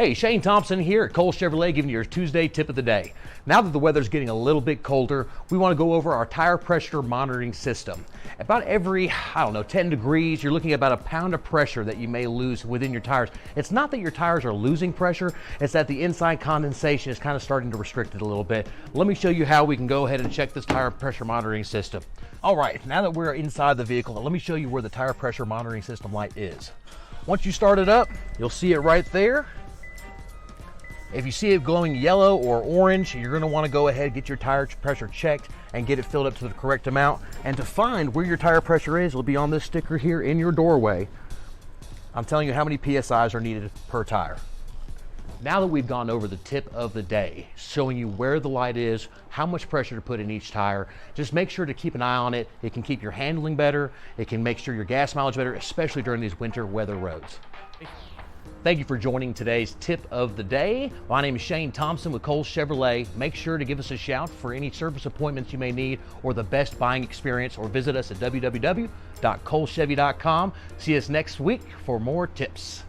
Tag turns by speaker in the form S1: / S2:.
S1: Hey, Shane Thompson here at Cole Chevrolet giving you your Tuesday tip of the day. Now that the weather's getting a little bit colder, we want to go over our tire pressure monitoring system. About every, 10 degrees, you're looking at about a pound of pressure that you may lose within your tires. It's not that your tires are losing pressure, it's that the inside condensation is kind of starting to restrict it a little bit. Let me show you how we can go ahead and check this tire pressure monitoring system. All right, now that we're inside the vehicle, let me show you where the tire pressure monitoring system light is. Once you start it up, you'll see it right there. If you see it glowing yellow or orange, you're going to want to go ahead, get your tire pressure checked and get it filled up to the correct amount. And to find where your tire pressure is, it'll be on this sticker here in your doorway. I'm telling you how many PSIs are needed per tire. Now that we've gone over the tip of the day, showing you where the light is, how much pressure to put in each tire, just make sure to keep an eye on it. It can keep your handling better. It can make sure your gas mileage better, especially during these winter weather roads. Thank you for joining today's tip of the day. My name is Shane Thompson with Cole Chevrolet. Make sure to give us a shout for any service appointments you may need or the best buying experience, or visit us at www.colechevy.com. See us next week for more tips.